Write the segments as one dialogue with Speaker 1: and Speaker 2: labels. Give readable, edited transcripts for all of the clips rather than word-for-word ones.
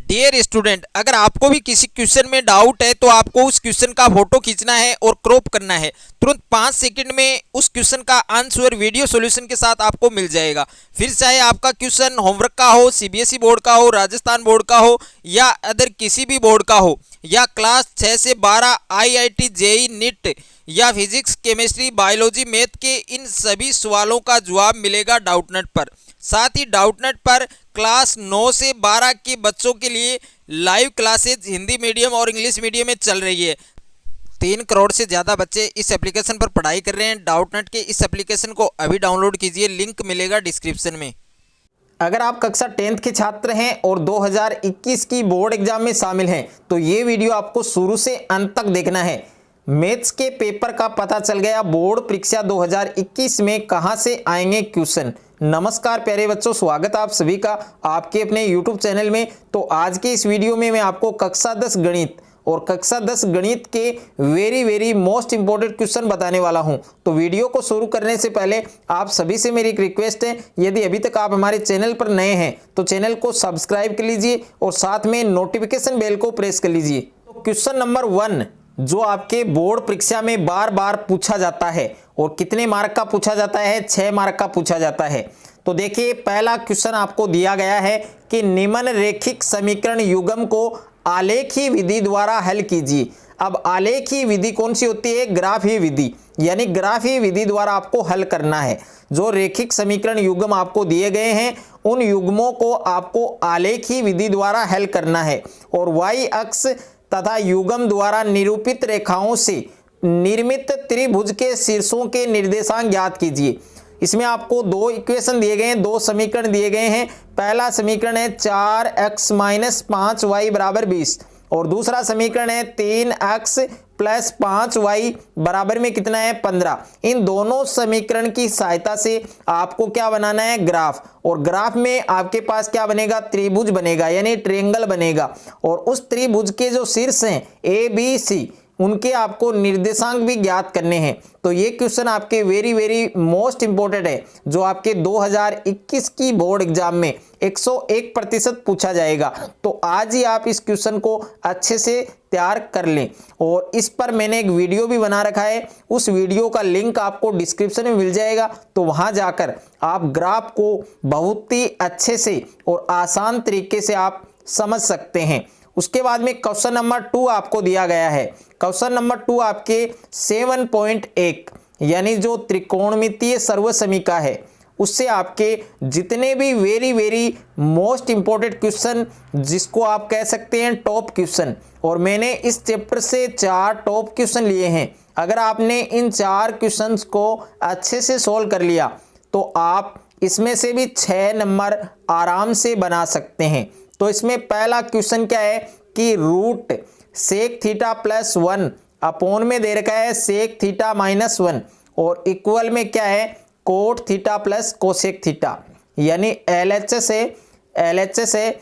Speaker 1: Dear student, अगर आपको भी किसी क्वेश्चन में डाउट है तो आपको उस क्वेश्चन का फोटो खींचना है और क्रॉप करना है। तुरंत 5 सेकंड में उस क्वेश्चन का आंसर वीडियो सॉल्यूशन के साथ आपको मिल जाएगा। फिर चाहे आपका क्वेश्चन होमवर्क का हो, सीबीएसई बोर्ड का हो, राजस्थान बोर्ड का हो या अदर किसी भी बोर्ड का हो, या क्लास 6 से 12 आईआईटी, जेई, नीट या फिजिक्स, केमिस्ट्री, बायोलॉजी, मैथ के इन सभी सवालों का जवाब मिलेगा डाउटनेट पर। साथ ही डाउटनेट पर क्लास 9 से 12 के बच्चों के लिए लाइव क्लासेज हिंदी मीडियम और इंग्लिश मीडियम में चल रही है। 3 करोड़ से ज़्यादा बच्चे इस एप्लीकेशन पर पढ़ाई कर रहे हैं। डाउटनेट के इस एप्लीकेशन को अभी डाउनलोड कीजिए, लिंक मिलेगा डिस्क्रिप्शन में।
Speaker 2: अगर आप कक्षा 10th के छात्र हैं और 2021 की बोर्ड एग्जाम में शामिल हैं तो ये वीडियो आपको शुरू से अंत तक देखना है। मैथ्स के पेपर का पता चल गया, बोर्ड परीक्षा 2021 में कहां से आएंगे क्वेश्चन। नमस्कार प्यारे बच्चों, स्वागत आप सभी का आपके अपने YouTube चैनल में। तो आज के इस वीडियो में मैं आपको कक्षा 10 गणित और कक्षा 10 गणित के वेरी मोस्ट इंपॉर्टेंट क्वेश्चन बताने वाला हूं। तो वीडियो को शुरू करने से पहले आप सभी से मेरी एक रिक्वेस्ट है, यदि अभी तक आप हमारे चैनल पर नए हैं तो चैनल को सब्सक्राइब कर लीजिए और साथ में नोटिफिकेशन बेल को प्रेस कर लीजिए। तो क्वेश्चन नंबर 1 जो आपके बोर्ड परीक्षा में बार बार पूछा जाता है, और कितने मार्क का पूछा जाता है, 6 मार्क का पूछा जाता है। तो देखिए, पहला क्वेश्चन आपको दिया गया है कि निम्नलिखित समीकरण युग्म को आलेखी विधि द्वारा हल कीजिए। अब आलेखी विधि कौन सी होती है? ग्राफीय विधि, यानी ग्राफीय विधि द्वारा आपको हल करना है। जो रेखिक समीकरण युग्म आपको दिए गए हैं उन युग्मों को आपको आलेखी विधि द्वारा हल करना है, और वाई अक्ष तथा युग्म द्वारा निरूपित रेखाओं से निर्मित त्रिभुज के शीर्षों के निर्देशांक ज्ञात कीजिए। इसमें आपको 2 इक्वेशन दिए गए हैं, 2 समीकरण दिए गए हैं। पहला समीकरण है 4x - 5y = 20 और दूसरा समीकरण है 3x + 5y बराबर में कितना है? 15। इन दोनों समीकरण की सहायता से आपको क्या बनाना है? ग्राफ। और ग्राफ में आपके पास क्या बनेगा? त्रिभुज बनेगा, यानी ट्रायंगल बनेगा। और उस त्रिभुज के जो शीर्ष हैं ABC, उनके आपको निर्देशांक भी ज्ञात करने हैं। तो ये क्वेश्चन आपके वेरी मोस्ट इंपॉर्टेंट है, जो आपके 2021 की बोर्ड एग्जाम में 101% पूछा जाएगा। तो आज ही आप इस क्वेश्चन को अच्छे से तैयार कर लें, और इस पर मैंने एक वीडियो भी बना रखा है। उस वीडियो का लिंक आपको डिस्क्रिप्शन में मिल जाएगा, तो वहां जाकर आप ग्राफ को बहुत ही अच्छे से और आसान तरीके से आप समझ सकते हैं। उसके बाद में क्वेश्चन नंबर 2 आपको दिया गया है। क्वेश्चन नंबर 2 आपके 7.1 यानी जो त्रिकोणमितीय सर्वसमीका है, उससे आपके जितने भी वेरी मोस्ट इंपॉर्टेंट क्वेश्चन, जिसको आप कह सकते हैं टॉप क्वेश्चन, और मैंने इस चैप्टर से 4 टॉप क्वेश्चन लिए हैं। अगर आपने इन 4 क्वेश्चंस को अच्छे से सोल्व कर लिया तो आप इसमें से भी 6 नंबर आराम से बना सकते हैं। तो इसमें पहला क्वेश्चन क्या है कि रूट सेक थीटा + 1 अपोन में दे रखा है सेक थीटा - 1 और इक्वल में क्या है? कोट थीटा + कोसेक थीटा, यानी LHS है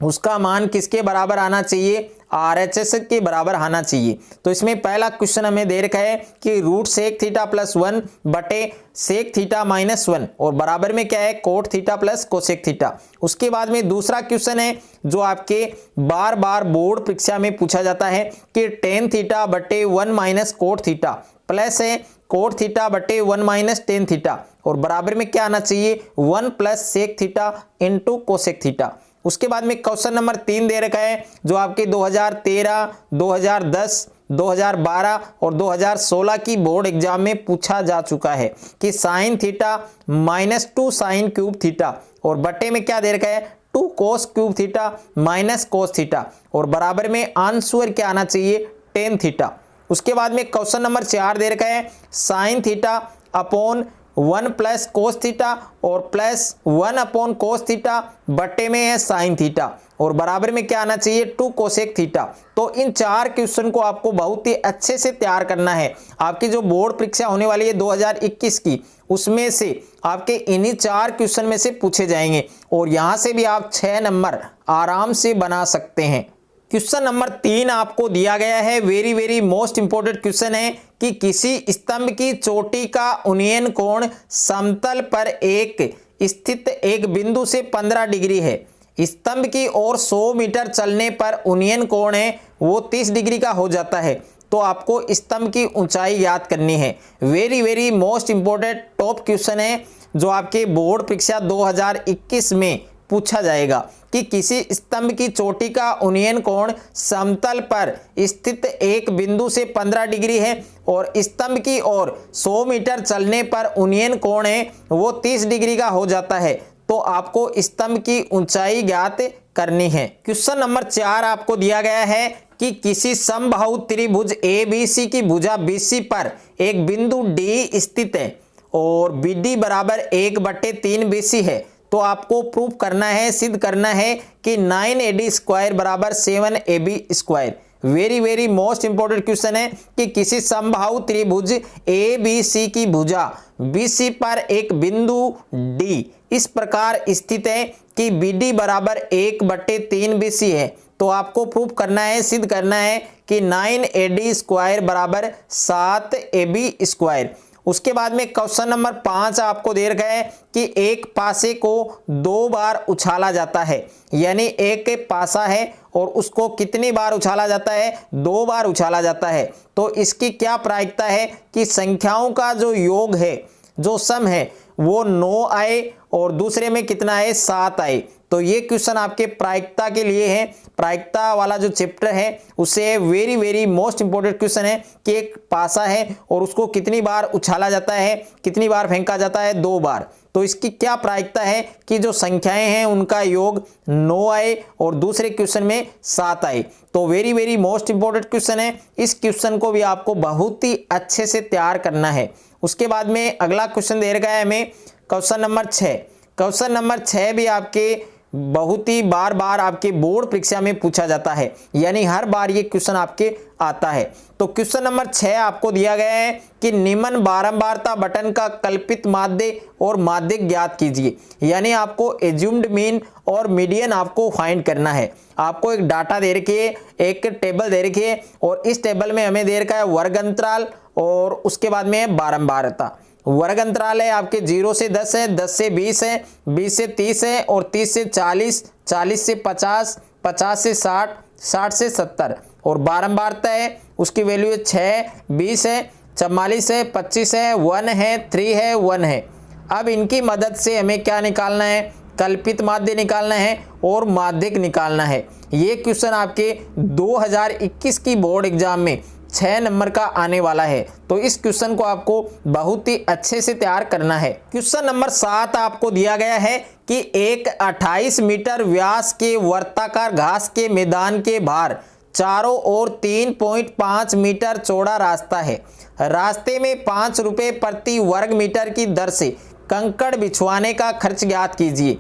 Speaker 2: उसका मान किसके बराबर आना चाहिए? RHS के बराबर आना चाहिए। तो इसमें पहला क्वेश्चन हमें दे रखा है कि रूट सेक थीटा + 1 बटे सेक थीटा - 1 और बराबर में क्या है? Cot theta + cosec theta. उसके बाद में दूसरा क्वेश्चन है जो आपके बार बोर्ड परीक्षा में पूछा जाता है कि टेन थीटा बटे 1 - कोट थीटा प्लस है कोट थीटा बटे 1 - टेन थीटा, और बराबर में क्या आना चाहिए? 1 + सेक थीटा × कोसेक थीटा। उसके बाद में क्वेश्चन नंबर 3 दे रखा है जो आपके 2013, 2010, 2012 और 2016 की बोर्ड एग्जाम में पूछा जा चुका है कि sine theta -2 sine cube theta, और बटे में क्या दे रखा है? 2 cos cube theta - cos theta, और बराबर में आंसर क्या आना चाहिए? Tan theta. उसके बाद में क्वेश्चन नंबर 4 दे रखा है sine theta upon 1 + cos theta और +1 अपॉन कोस थीटा बटे में है साइन थीटा, और बराबर में क्या आना चाहिए? 2 कोसेक थीटा। तो इन 4 क्वेश्चन को आपको बहुत ही अच्छे से तैयार करना है। आपकी जो बोर्ड परीक्षा होने वाली है 2021 की, उसमें से आपके इन्हीं 4 क्वेश्चन में से पूछे जाएंगे, और यहां से भी आप 6 नंबर आराम से बना सकते हैं। क्वेश्चन नंबर 3 आपको दिया गया है, वेरी मोस्ट इंपॉर्टेंट क्वेश्चन है कि किसी स्तंभ की चोटी का उन्नयन कोण समतल पर एक स्थित एक बिंदु से 15 डिग्री है। स्तंभ की ओर 100 मीटर चलने पर उन्नयन कोण है वो 30 डिग्री का हो जाता है। तो आपको स्तंभ की ऊंचाई याद करनी है। Very very most important top question है जो आपके बोर्ड परीक्षा 2021 में पूछा जाएगा कि किसी स्तंभ की चोटी का उन्नयन कोण समतल पर स्थित एक बिंदु से 15 डिग्री है और स्तंभ की ओर 100 मीटर चलने पर उन्नयन कोण है वो 30 डिग्री का हो जाता है। तो आपको स्तंभ की ऊंचाई ज्ञात करनी है। क्वेश्चन नंबर 4 आपको दिया गया है कि किसी समबाहु त्रिभुज ABC की भुजा BC पर एक बिंदु D स्थित है और BD बराबर 1/3 BC है। तो आपको प्रूफ करना है, सिद्ध करना है कि 9AD स्क्वायर बराबर 7AB square. Very very most important question है कि किसी समबाहु त्रिभुज ABC की भुजा BC पर एक बिंदु D इस प्रकार स्थित है कि BD बराबर 1/3 BC है। तो आपको प्रूफ करना है, सिद्ध करना है कि 9AD स्क्वायर बराबर 7AB स्क्वायर। उसके बाद में क्वेश्चन नंबर 5 आपको दे रखा है कि एक पासे को 2 बार उछाला जाता है, यानी एक पासा है और उसको कितनी बार उछाला जाता है? 2 बार उछाला जाता है। तो इसकी क्या प्रायिकता है कि संख्याओं का जो योग है, जो सम है वो 9 आए और दूसरे में कितना आए? 7 आए। तो ये क्वेश्चन आपके प्रायिकता के लिए है। प्रायिकता वाला जो चैप्टर है उससे very very most important question है कि एक पासा है और उसको कितनी बार उछाला जाता है, कितनी बार फेंका जाता है? 2 बार। तो इसकी क्या प्रायिकता है कि जो संख्याएं हैं उनका योग 9 आए और दूसरे क्वेश्चन में 7 आए। तो very very most important question है। इस क्वेश्चन को भी आपको बहुत ही अच्छे से तैयार करना है। उसके बाद में अगला क्वेश्चन दे रखा है हमें क्वेश्चन नंबर 6। क्वेश्चन नंबर 6 भी आपके बहुत ही बार बार आपके बोर्ड परीक्षा में पूछा जाता है, यानी हर बार ये क्वेश्चन आपके आता है। तो क्वेश्चन नंबर 6 आपको दिया गया है कि निम्न बारंबारता बटन का कल्पित माध्य और माध्यक ज्ञात कीजिए, यानी आपको एज्यूम्ड मीन और मीडियन आपको फाइंड करना है। आपको एक डाटा दे रखी है, एक टेबल दे रखी है और इस टेबल में हमें दे रखा है वर्ग अंतराल और उसके बाद में बारंबारता। वर्ग अंतराल है आपके 0 से 10 है, 10 से 20 है, 20 से 30 है और 30 से 40, 40 से 50, 50 से 60, 60 से 70 और बारंबारता है उसकी वैल्यू है 6, 20 है, 44 है, 25 है, 1 है, 3 है, 1 है। अब इनकी मदद से हमें क्या निकालना है? कल्पित माध्य निकालना है और माध्यक निकालना है। ये क्वेश्चन आपके 2021 की बोर्ड एग्जाम में 6 नंबर का आने वाला है। तो इस क्वेश्चन को आपको बहुत ही अच्छे से तैयार करना है। क्वेश्चन नंबर 7 आपको दिया गया है कि एक 28 मीटर व्यास के वर्ताकार घास के मैदान के बाहर चारों ओर 3.5 मीटर चौड़ा रास्ता है। रास्ते में 5 रुपये प्रति वर्ग मीटर की दर से कंकड़ बिछवाने का खर्च ज्ञात कीजिए।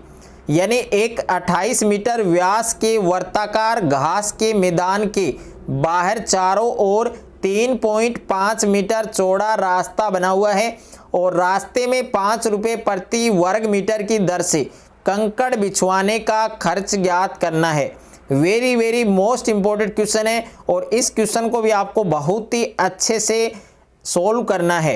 Speaker 2: यानी एक 28 मीटर व्यास के वर्ताकार घास के मैदान के बाहर चारों ओर 3.5 मीटर चौड़ा रास्ता बना हुआ है और रास्ते में 5 रुपये प्रति वर्ग मीटर की दर से कंकड़ बिछवाने का खर्च ज्ञात करना है। Very very most important question है और इस क्वेश्चन को भी आपको बहुत ही अच्छे से सोल्व करना है,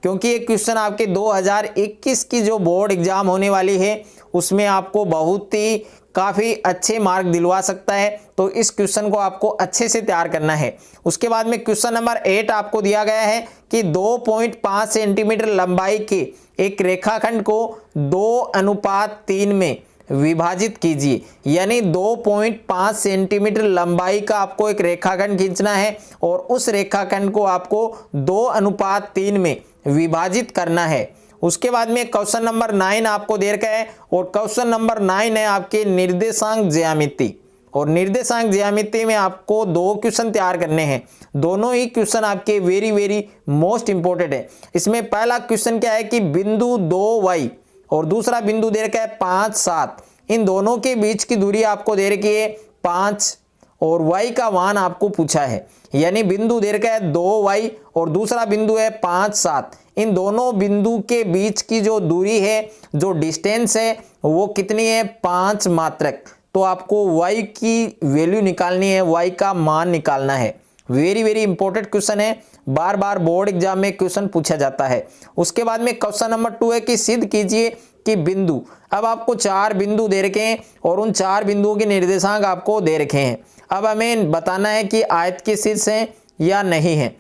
Speaker 2: क्योंकि ये क्वेश्चन आपके 2021 की जो बोर्ड एग्जाम होने वाली है उसमें आपको बहुत ही काफ़ी अच्छे मार्क दिलवा सकता है। तो इस क्वेश्चन को आपको अच्छे से तैयार करना है। उसके बाद में क्वेश्चन नंबर 8 आपको दिया गया है कि 2.5 सेंटीमीटर लंबाई के एक रेखाखंड को 2:3 में विभाजित कीजिए। यानी 2.5 सेंटीमीटर लंबाई का आपको एक रेखाखंड खींचना है और उस रेखाखंड को आपको 2:3 में विभाजित करना है। उसके बाद में क्वेश्चन नंबर 9 आपको दे रखा है और क्वेश्चन नंबर 9 है आपके निर्देशांक ज्यामिति। और निर्देशांक ज्यामिति में आपको 2 क्वेश्चन तैयार करने हैं। दोनों ही क्वेश्चन आपके वेरी वेरी मोस्ट इंपॉर्टेंट है। इसमें पहला क्वेश्चन क्या है कि बिंदु 2y और दूसरा बिंदु दे रखा है 5, 7। इन दोनों के बीच की दूरी आपको दे रखी है 5 और y का मान आपको पूछा है। यानी बिंदु दे रखा है 2y और दूसरा बिंदु है 5, 7। इन दोनों बिंदु के बीच की जो दूरी है, जो डिस्टेंस है, वो कितनी है? 5 मात्रक। तो आपको y की वैल्यू निकालनी है, y का मान निकालना है। वेरी वेरी इंपॉर्टेंट क्वेश्चन है, बार बार बोर्ड एग्जाम में क्वेश्चन पूछा जाता है। उसके बाद में क्वेश्चन नंबर 2 है कि सिद्ध कीजिए कि बिंदु, अब आपको 4 बिंदु दे रखे हैं और उन 4 बिंदुओं के निर्देशांक आपको दे रखे हैं। अब हमें बताना है कि आयत के शीर्ष हैं या नहीं है,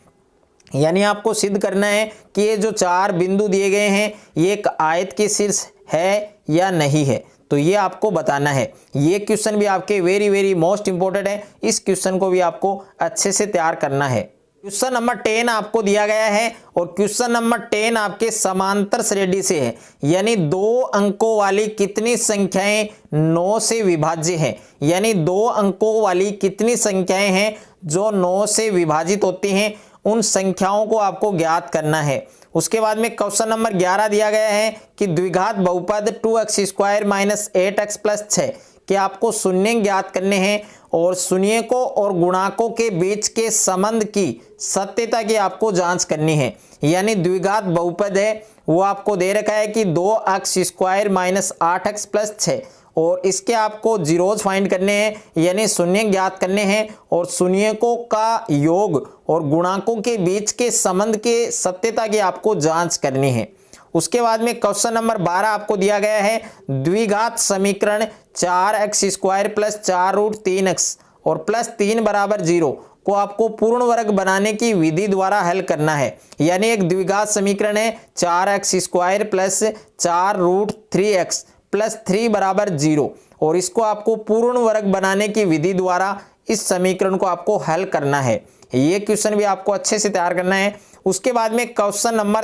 Speaker 2: यानी आपको सिद्ध करना है कि ये जो 4 बिंदु दिए गए हैं ये एक आयत के शीर्ष है या नहीं है, तो ये आपको बताना है। ये क्वेश्चन भी आपके वेरी मोस्ट इंपॉर्टेंट है, इस क्वेश्चन को भी आपको अच्छे से तैयार करना है। क्वेश्चन नंबर 10 आपको दिया गया है और क्वेश्चन नंबर 10 आपके समांतर श्रेणी से है, यानी 2 अंकों वाली कितनी संख्याएं 9 से विभाज्य है, यानी 2 अंकों वाली कितनी संख्याएं हैं जो 9 से विभाजित होती हैं, उन संख्याओं को आपको ज्ञात करना है। उसके बाद में क्वेश्चन नंबर 11 दिया गया है कि द्विघात बहुपद 2x² - 8x + 6 कि आपको शून्य ज्ञात करने हैं और शून्यकों और गुणाकों के बीच के संबंध की सत्यता की आपको जांच करनी है। यानी द्विघात बहुपद है वो आपको दे रखा है कि 2x² - 8x + 6 और इसके आपको जीरोज फाइंड करने हैं, यानी शून्य ज्ञात करने हैं और शून्यकों का योग और गुणाकों के बीच के संबंध के सत्यता की आपको जांच करनी है। उसके बाद में क्वेश्चन नंबर 12 आपको दिया गया है द्विघात समीकरण 4x² + 4√3x और +3 = 0 को आपको पूर्ण वर्ग बनाने की विधि द्वारा हल करना है। यानी एक द्विघात समीकरण है 4x² + 4√3x +3 = 0 और इसको आपको पूर्ण वर्ग बनाने की विधि द्वारा इस समीकरण को आपको हल करना है। ये क्वेश्चन भी आपको अच्छे से तैयार करना है। उसके बाद में क्वेश्चन नंबर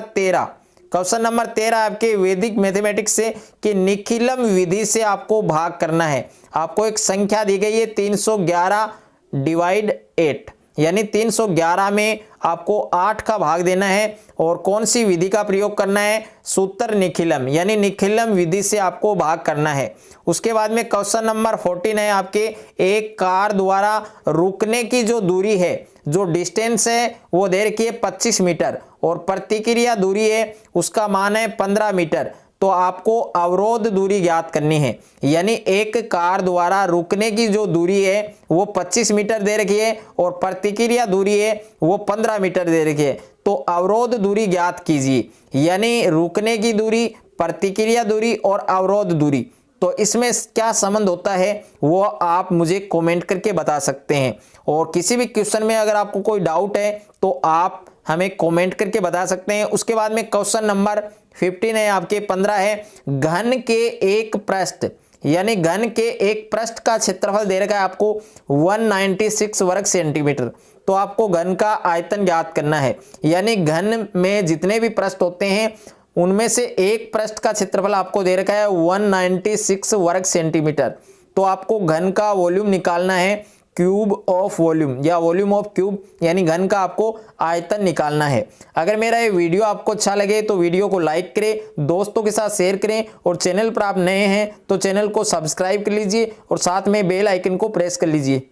Speaker 2: 13 आपके वैदिक मैथमेटिक्स से कि निखिलम विधि से आपको भाग करना है। आपको एक संख्या दी गई है 311 / 8, यानी 311 में आपको 8 का भाग देना है और कौन सी विधि का प्रयोग करना है, सूत्र निखिलम, यानी निखिलम विधि से आपको भाग करना है। उसके बाद में क्वेश्चन नंबर 14 है आपके एक कार द्वारा रुकने की जो दूरी है, जो डिस्टेंस है वो दे रखी है 25 मीटर और प्रतिक्रिया दूरी है उसका मान है 15 मीटर, तो आपको अवरोध दूरी ज्ञात करनी है। यानी एक कार द्वारा रुकने की जो दूरी है वो 25 मीटर दे रखी है और प्रतिक्रिया दूरी है वो 15 मीटर दे रखी है, तो अवरोध दूरी ज्ञात कीजिए। यानी रुकने की दूरी, प्रतिक्रिया दूरी और अवरोध दूरी, तो इसमें क्या संबंध होता है वो आप मुझे कमेंट करके बता सकते हैं। और किसी भी क्वेश्चन में अगर आपको कोई डाउट है तो आप हमें कमेंट करके बता सकते हैं। उसके बाद में क्वेश्चन नंबर 15 है आपके 15 है घन के एक पृष्ठ, यानी घन के एक पृष्ठ का क्षेत्रफल दे रखा है आपको 196 वर्ग सेंटीमीटर, तो आपको घन का आयतन ज्ञात करना है। यानी घन में जितने भी पृष्ठ होते हैं उनमें से एक पृष्ठ का क्षेत्रफल आपको दे रखा है 196 वर्ग सेंटीमीटर, तो आपको घन का वॉल्यूम निकालना है, क्यूब ऑफ वॉल्यूम या वॉल्यूम ऑफ क्यूब, यानी घन का आपको आयतन निकालना है। अगर मेरा ये वीडियो आपको अच्छा लगे तो वीडियो को लाइक करें, दोस्तों के साथ शेयर करें और चैनल पर आप नए हैं तो चैनल को सब्सक्राइब कर लीजिए और साथ में बेल आइकन को प्रेस कर लीजिए।